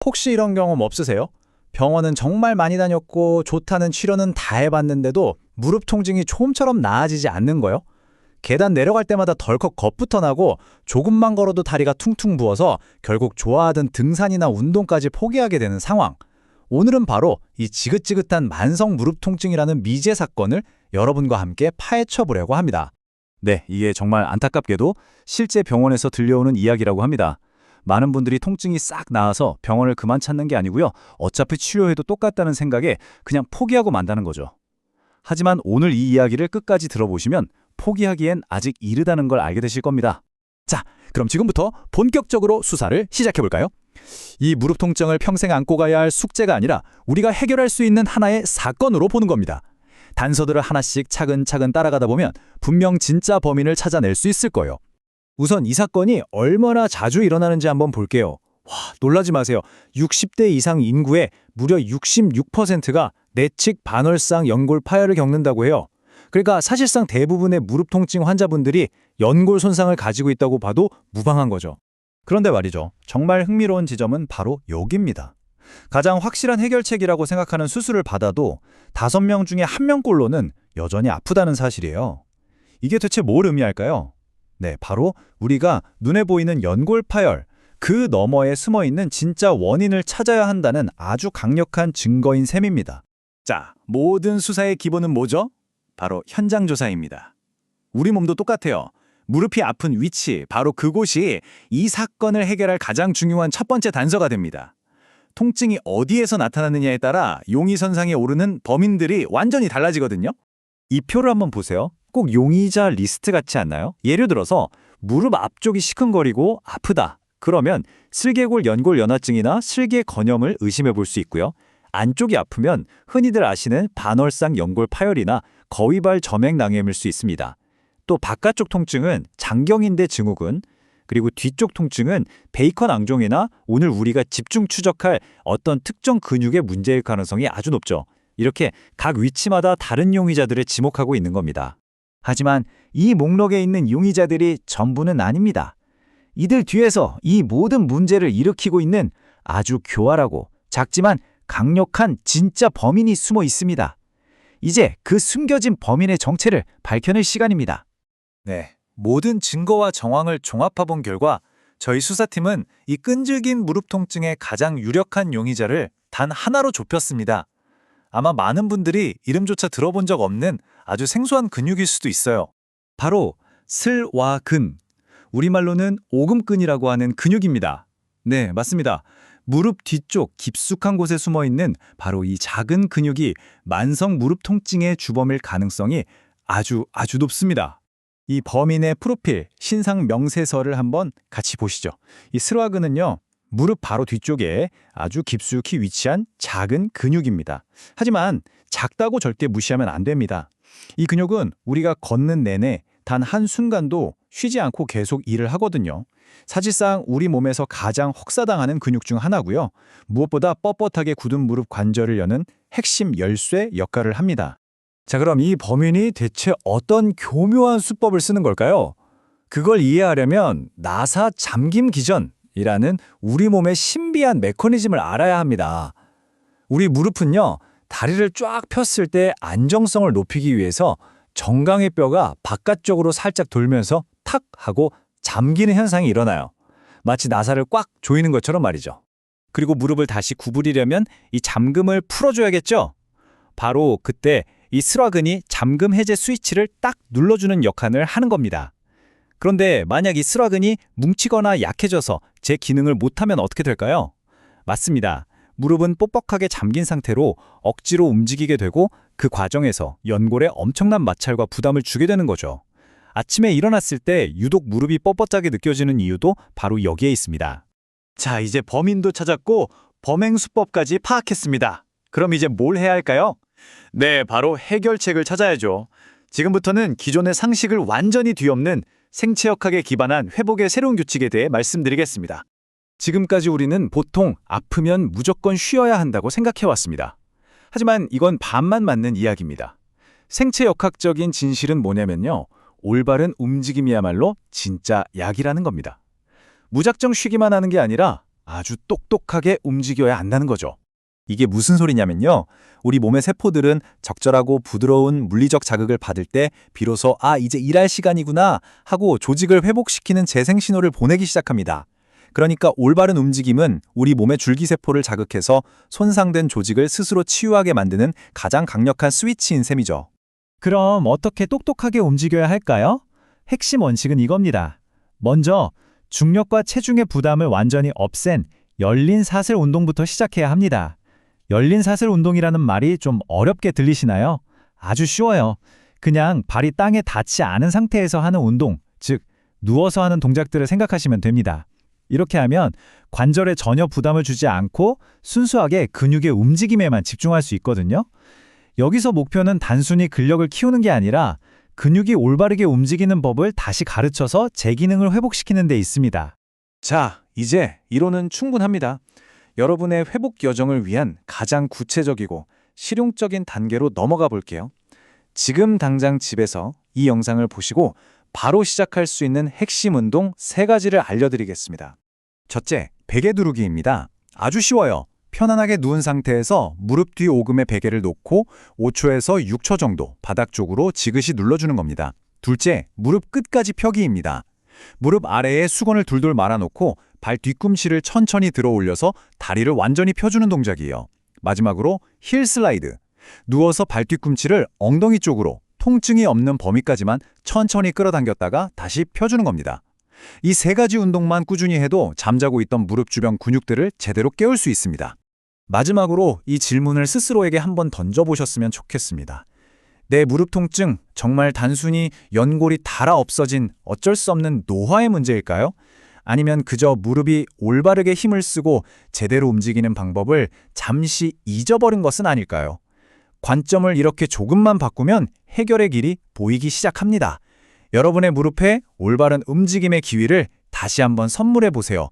혹시 이런 경험 없으세요? 병원은 정말 많이 다녔고 좋다는 치료는 다 해봤는데도 무릎 통증이 좀처럼 나아지지 않는 거요? 계단 내려갈 때마다 덜컥 겁부터 나고 조금만 걸어도 다리가 퉁퉁 부어서 결국 좋아하던 등산이나 운동까지 포기하게 되는 상황. 오늘은 바로 이 지긋지긋한 만성 무릎 통증이라는 미제 사건을 여러분과 함께 파헤쳐 보려고 합니다. 네, 이게 정말 안타깝게도 실제 병원에서 들려오는 이야기라고 합니다. 많은 분들이 통증이 싹 나아서 병원을 그만 찾는 게 아니고요. 어차피 치료해도 똑같다는 생각에 그냥 포기하고 만다는 거죠. 하지만 오늘 이 이야기를 끝까지 들어보시면 포기하기엔 아직 이르다는 걸 알게 되실 겁니다. 자, 그럼 지금부터 본격적으로 수사를 시작해볼까요? 이 무릎 통증을 평생 안고 가야 할 숙제가 아니라 우리가 해결할 수 있는 하나의 사건으로 보는 겁니다. 단서들을 하나씩 차근차근 따라가다 보면 분명 진짜 범인을 찾아낼 수 있을 거예요. 우선 이 사건이 얼마나 자주 일어나는지 한번 볼게요. 와, 놀라지 마세요. 60대 이상 인구의 무려 66%가 내측 반월상 연골 파열을 겪는다고 해요. 그러니까 사실상 대부분의 무릎 통증 환자분들이 연골 손상을 가지고 있다고 봐도 무방한 거죠. 그런데 말이죠. 정말 흥미로운 지점은 바로 여기입니다. 가장 확실한 해결책이라고 생각하는 수술을 받아도 5명 중에 1명꼴로는 여전히 아프다는 사실이에요. 이게 대체 뭘 의미할까요? 네, 바로 우리가 눈에 보이는 연골 파열, 그 너머에 숨어있는 진짜 원인을 찾아야 한다는 아주 강력한 증거인 셈입니다. 자, 모든 수사의 기본은 뭐죠? 바로 현장 조사입니다. 우리 몸도 똑같아요. 무릎이 아픈 위치, 바로 그곳이 이 사건을 해결할 가장 중요한 첫 번째 단서가 됩니다. 통증이 어디에서 나타나느냐에 따라 용의선상에 오르는 범인들이 완전히 달라지거든요. 이 표를 한번 보세요. 꼭 용의자 리스트 같지 않나요? 예를 들어서 무릎 앞쪽이 시큰거리고 아프다. 그러면 슬개골 연골 연화증이나 슬개 건염을 의심해 볼 수 있고요. 안쪽이 아프면 흔히들 아시는 반월상 연골 파열이나 거위발 점액낭염일 수 있습니다. 또 바깥쪽 통증은 장경인대 증후군, 그리고 뒤쪽 통증은 베이컨 앙종이나 오늘 우리가 집중 추적할 어떤 특정 근육의 문제일 가능성이 아주 높죠. 이렇게 각 위치마다 다른 용의자들을 지목하고 있는 겁니다. 하지만 이 목록에 있는 용의자들이 전부는 아닙니다. 이들 뒤에서 이 모든 문제를 일으키고 있는 아주 교활하고 작지만 강력한 진짜 범인이 숨어 있습니다. 이제 그 숨겨진 범인의 정체를 밝혀낼 시간입니다. 네, 모든 증거와 정황을 종합해본 결과 저희 수사팀은 이 끈질긴 무릎 통증의 가장 유력한 용의자를 단 하나로 좁혔습니다. 아마 많은 분들이 이름조차 들어본 적 없는 아주 생소한 근육일 수도 있어요. 바로 슬와근, 우리말로는 오금근이라고 하는 근육입니다. 네, 맞습니다. 무릎 뒤쪽 깊숙한 곳에 숨어있는 바로 이 작은 근육이 만성 무릎 통증의 주범일 가능성이 아주 높습니다. 이 범인의 프로필, 신상 명세서를 한번 같이 보시죠. 이 슬와근은요, 무릎 바로 뒤쪽에 아주 깊숙이 위치한 작은 근육입니다. 하지만 작다고 절대 무시하면 안 됩니다. 이 근육은 우리가 걷는 내내 단 한순간도 쉬지 않고 계속 일을 하거든요. 사실상 우리 몸에서 가장 혹사당하는 근육 중 하나고요. 무엇보다 뻣뻣하게 굳은 무릎 관절을 여는 핵심 열쇠 역할을 합니다. 자, 그럼 이 범인이 대체 어떤 교묘한 수법을 쓰는 걸까요? 그걸 이해하려면 나사 잠김 기전이라는 우리 몸의 신비한 메커니즘을 알아야 합니다. 우리 무릎은요, 다리를 쫙 폈을 때 안정성을 높이기 위해서 정강이 뼈가 바깥쪽으로 살짝 돌면서 탁 하고 잠기는 현상이 일어나요. 마치 나사를 꽉 조이는 것처럼 말이죠. 그리고 무릎을 다시 구부리려면 이 잠금을 풀어줘야겠죠? 바로 그때 이 슬와근이 잠금 해제 스위치를 딱 눌러주는 역할을 하는 겁니다. 그런데 만약 이 슬와근이 뭉치거나 약해져서 제 기능을 못하면 어떻게 될까요? 맞습니다. 무릎은 뻑뻑하게 잠긴 상태로 억지로 움직이게 되고 그 과정에서 연골에 엄청난 마찰과 부담을 주게 되는 거죠. 아침에 일어났을 때 유독 무릎이 뻣뻣하게 느껴지는 이유도 바로 여기에 있습니다. 자, 이제 범인도 찾았고 범행 수법까지 파악했습니다. 그럼 이제 뭘 해야 할까요? 네, 바로 해결책을 찾아야죠. 지금부터는 기존의 상식을 완전히 뒤엎는 생체역학에 기반한 회복의 새로운 규칙에 대해 말씀드리겠습니다. 지금까지 우리는 보통 아프면 무조건 쉬어야 한다고 생각해왔습니다. 하지만 이건 반만 맞는 이야기입니다. 생체역학적인 진실은 뭐냐면요. 올바른 움직임이야말로 진짜 약이라는 겁니다. 무작정 쉬기만 하는 게 아니라 아주 똑똑하게 움직여야 한다는 거죠. 이게 무슨 소리냐면요. 우리 몸의 세포들은 적절하고 부드러운 물리적 자극을 받을 때 비로소 이제 일할 시간이구나 하고 조직을 회복시키는 재생 신호를 보내기 시작합니다. 그러니까 올바른 움직임은 우리 몸의 줄기세포를 자극해서 손상된 조직을 스스로 치유하게 만드는 가장 강력한 스위치인 셈이죠. 그럼 어떻게 똑똑하게 움직여야 할까요? 핵심 원칙은 이겁니다. 먼저 중력과 체중의 부담을 완전히 없앤 열린 사슬 운동부터 시작해야 합니다. 열린 사슬 운동이라는 말이 좀 어렵게 들리시나요? 아주 쉬워요. 그냥 발이 땅에 닿지 않은 상태에서 하는 운동, 즉 누워서 하는 동작들을 생각하시면 됩니다. 이렇게 하면 관절에 전혀 부담을 주지 않고 순수하게 근육의 움직임에만 집중할 수 있거든요. 여기서 목표는 단순히 근력을 키우는 게 아니라 근육이 올바르게 움직이는 법을 다시 가르쳐서 제 기능을 회복시키는 데 있습니다. 자, 이제 이론은 충분합니다. 여러분의 회복 여정을 위한 가장 구체적이고 실용적인 단계로 넘어가 볼게요. 지금 당장 집에서 이 영상을 보시고 바로 시작할 수 있는 핵심 운동 3가지를 알려드리겠습니다. 첫째, 베개 두르기입니다. 아주 쉬워요. 편안하게 누운 상태에서 무릎 뒤 오금에 베개를 놓고 5초에서 6초 정도 바닥 쪽으로 지그시 눌러주는 겁니다. 둘째, 무릎 끝까지 펴기입니다. 무릎 아래에 수건을 둘둘 말아놓고 발 뒤꿈치를 천천히 들어 올려서 다리를 완전히 펴주는 동작이에요. 마지막으로 힐 슬라이드. 누워서 발 뒤꿈치를 엉덩이 쪽으로 통증이 없는 범위까지만 천천히 끌어당겼다가 다시 펴주는 겁니다. 이 3가지 운동만 꾸준히 해도 잠자고 있던 무릎 주변 근육들을 제대로 깨울 수 있습니다. 마지막으로 이 질문을 스스로에게 한번 던져보셨으면 좋겠습니다. 내 무릎 통증 정말 단순히 연골이 닳아 없어진 어쩔 수 없는 노화의 문제일까요? 아니면 그저 무릎이 올바르게 힘을 쓰고 제대로 움직이는 방법을 잠시 잊어버린 것은 아닐까요? 관점을 이렇게 조금만 바꾸면 해결의 길이 보이기 시작합니다. 여러분의 무릎에 올바른 움직임의 기회를 다시 한번 선물해 보세요.